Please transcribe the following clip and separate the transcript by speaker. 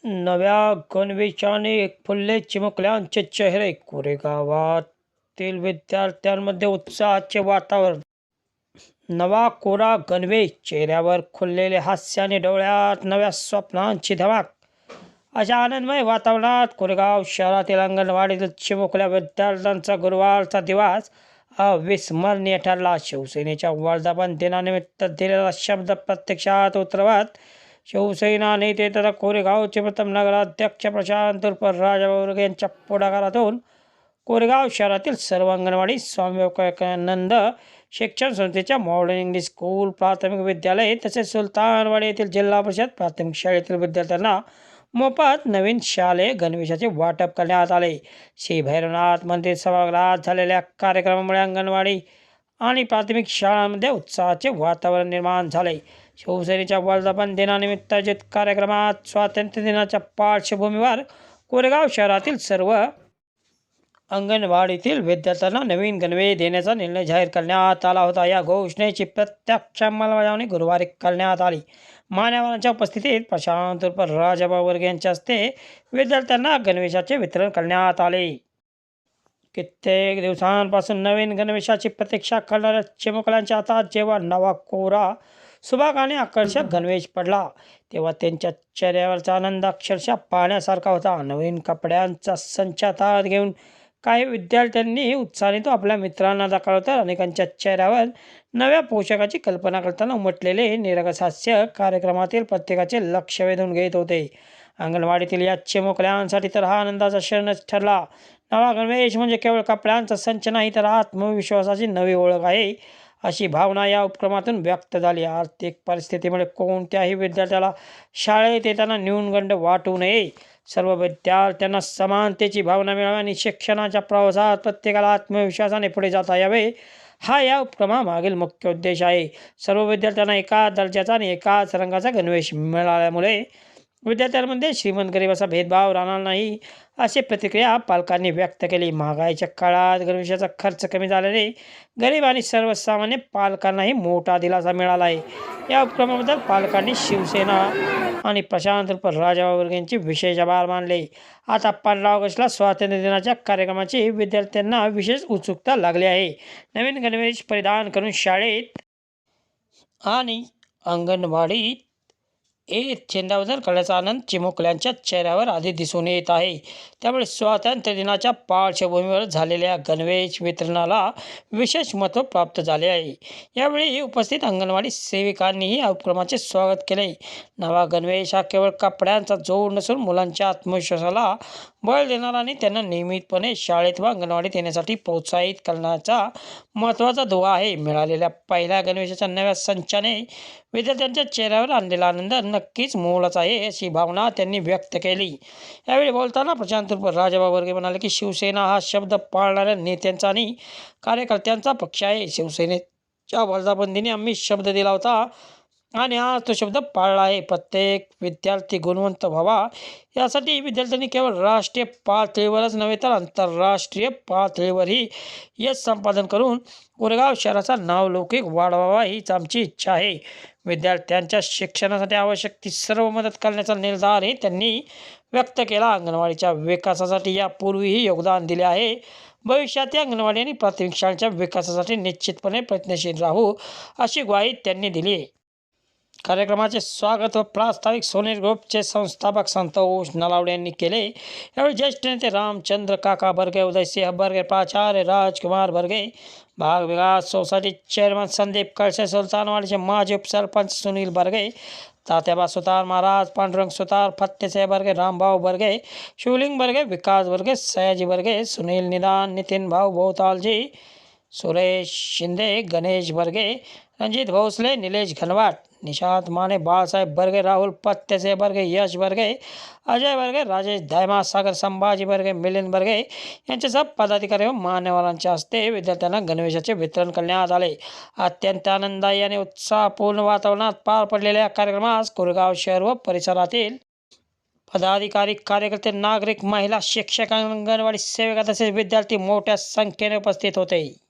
Speaker 1: नव्या गणवेशाने फुलले चिमुकल्यांचे चेहरे. कोरेगावातील विद्यार्थ्यांमध्ये उत्साहाचे वातावरण. नवा कोरा गणवेश, चेहऱ्यावर खुललेले हास्य आणि डोळ्यात नव्या स्वप्नांची धमाक. अशा आनंदमय वातावरणात कोरेगाव शहरातील अंगणवाडीतील चिमुकल्या विद्यार्थ्यांचा गुरुवारचा दिवस अविस्मरणीय ठरला. शिवसेनेच्या वर्धापन दिनानिमित्त दिलेला शब्द प्रत्यक्षात उतरवत शिवसेना नेते तथा कोरेगावचे प्रथम नगराध्यक्ष प्रशांत उर्फ राजाभाऊ यांच्या पुढाकारातून कोरेगाव शहरातील सर्व अंगणवाडी स्वामी विवेकानंद शिक्षण संस्थेच्या मॉडर्न इंग्लिश स्कूल प्राथमिक विद्यालय तसेच सुलतानवाडी येथील जिल्हा परिषद प्राथमिक शाळेतील विद्यार्थ्यांना मोफत नवीन शालेय गणवेशाचे वाटप करण्यात आले. श्री भैरवनाथ मंदिर सभागृहात झालेल्या कार्यक्रमामुळे अंगणवाडी आणि प्राथमिक शाळांमध्ये उत्साहाचे वातावरण निर्माण झाले. शिवसेनेच्या वर्धापन दिनानिमित्त आयोजित कार्यक्रमात स्वातंत्र्य दिनाच्या पार्श्वभूमीवर कोरेगाव शहरातील सर्व अंगणवाडीतील विद्यार्थ्यांना नवीन गणवेश देण्याचा निर्णय जाहीर करण्यात आला होता. या घोषणेची प्रत्यक्ष अंमलबजावणी गुरुवारी करण्यात आली. मान्यवरांच्या उपस्थितीत प्रशांत उर्फ राजाभाऊ वर्गे यांच्या हस्ते विद्यार्थ्यांना गणवेशाचे वितरण करण्यात आले. कित्येक दिवसांपासून नवीन गणवेशाची प्रतीक्षा करणाऱ्या चिमुकल्यांच्या हातात जेव्हा नवा कोरा सुबक आणि आकर्षक गणवेश पडला तेव्हा त्यांच्या चेहऱ्यावरचा आनंद अक्षरशः पाहण्यासारखा होता. नवीन कपड्यांचा संच हातात घेऊन काही विद्यार्थ्यांनी उत्साहाने तो आपल्या मित्रांना दाखवला, तर अनेकांच्या चेहऱ्यावर नव्या पोशाखाची कल्पना करताना उमटलेले निरागस हास्य कार्यक्रमातील प्रत्येकाचे लक्ष वेधून घेत होते. अंगणवाडीतील या चिमुकल्यांसाठी तर हा आनंदाचा क्षणच ठरला. नवा गणवेश म्हणजे केवळ कपड्यांचा संच नाही, तर आत्मविश्वासाची नवी ओळख आहे, अशी भावना या उपक्रमातून व्यक्त झाली. आर्थिक परिस्थितीमुळे कोणत्याही विद्यार्थ्याला शाळेत येताना न्यूनगंड वाटू नये, सर्व विद्यार्थ्यांना समानतेची भावना मिळावी आणि शिक्षणाच्या प्रवासात प्रत्येकाला आत्मविश्वासाने पुढे जाता यावे, हा या उपक्रमामागील मुख्य उद्देश आहे. सर्व विद्यार्थ्यांना एकाच दर्जाचा आणि एकाच रंगाचा गणवेश मिळाल्यामुळे विद्यार्थ्यांमध्ये श्रीमंत गरीब असा भेदभाव राहणार नाही, अशी प्रतिक्रिया पालकांनी व्यक्त केली. महागाईच्या काळात गणवेशाचा खर्च कमी झाल्याने गरीब आणि सर्वसामान्य पालकांनाही मोठा दिलासा मिळाला आहे. या उपक्रमाबद्दल पालकांनी शिवसेना आणि प्रशांत उर्फ राजाभाऊ वर्गे यांचे विशेष आभार मानले. आता 15 ऑगस्टला स्वातंत्र्य दिनाच्या कार्यक्रमाची विद्यार्थ्यांना विशेष उत्सुकता लागली आहे. नवीन गणवेश परिधान करून शाळेत आणि अंगणवाडीत झेंडावंदन करण्याचा आनंद चिमुकल्यांच्या चेहऱ्यावर आधी दिसून येत आहे. त्यामुळे स्वातंत्र्य दिनाच्या पार्श्वभूमीवर झालेल्या गणवेश वितरणाला विशेष महत्त्व प्राप्त झाले आहे. यावेळी उपस्थित अंगणवाडी सेविकांनीही या उपक्रमाचे स्वागत केले. नवा गणवेश हा केवळ कपड्यांचा जोड नसून मुलांच्या आत्मविश्वासाला बळ देणारा आणि त्यांना नियमितपणे शाळेत व अंगणवाडीत येण्यासाठी प्रोत्साहित करण्याचा महत्त्वाचा दुवा आहे. मिळालेल्या पहिल्या गणवेशाच्या नव्या संचाने विद्यार्थ्यांच्या चेहऱ्यावर आणलेला आनंद नक्कीच मोलाचा आहे, अशी भावना त्यांनी व्यक्त केली. यावेळी बोलताना प्रशांत उर्फ राजाभाऊ वर्गे म्हणाले की शिवसेना हा शब्द पाळणाऱ्या नेत्यांचा आणि कार्यकर्त्यांचा पक्ष आहे. शिवसेनेच्या वर्धापन दिनी आम्ही शब्द दिला होता आणि आज तो शब्द पाळला आहे. प्रत्येक विद्यार्थी गुणवंत व्हावा यासाठी विद्यार्थ्यांनी केवळ राष्ट्रीय पातळीवरच नव्हे तर आंतरराष्ट्रीय पातळीवरही यश संपादन करून कोरेगाव शहराचा नावलौकिक वाढवावा हीच आमची इच्छा आहे. विद्यार्थ्यांच्या शिक्षणासाठी आवश्यक ती सर्व मदत करण्याचा निर्धारही त्यांनी व्यक्त केला. अंगणवाडीच्या विकासासाठी यापूर्वीही योगदान दिले आहे. भविष्यात अंगणवाडी आणि प्राथमिक शाळेच्या विकासासाठी निश्चितपणे प्रयत्नशील राहू, अशी ग्वाही त्यांनी दिली. कार्यक्रमाचे स्वागत व प्रास्ताविक सोनेर ग्रुपचे संस्थापक संतोष नलावडे यांनी केले. यावेळी ज्येष्ठ नेते रामचंद्र काका बर्गे, उदयसिंह बर्गे, प्राचार्य राजकुमार बर्गे, भाग विकास सोसायटी चेअरमन संदीप कळसे, सुलतानवाडीचे माजी उपसरपंच सुनील बर्गे, तात्याबा सुतार महाराज, पांडुरंग सुतार, फत्तेसाहेब बर्गे, रामभाऊ बर्गे, शिवलिंग बर्गे, विकास बर्गे, सयाजी बर्गे, सुनील निदान, नितीन भाऊ भोवतालजी, सुरेश शिंदे, गणेश बर्गे, रणजित भोसले, निलेश घनवाट, निशांत माने, बाळासाहेब बर्गे, राहुल फत्तेसाहेब बर्गे, यश बर्गे, अजय बर्गे, राजेश धायमा, सागर संभाजी बर्गे, मिलिंद बर्गे यांच्यासह पदाधिकारी व मान्यवरांच्या हस्ते विद्यार्थ्यांना गणवेशाचे वितरण करण्यात आले. अत्यंत आनंददायी आणि उत्साहपूर्ण वातावरणात पार पडलेल्या कार्यक्रमास कोरेगाव शहर व परिसरातील पदाधिकारी, कार्यकर्ते, नागरिक, महिला, शिक्षक, अंगणवाडी सेविका तसेच विद्यार्थी मोठ्या संख्येने उपस्थित होते.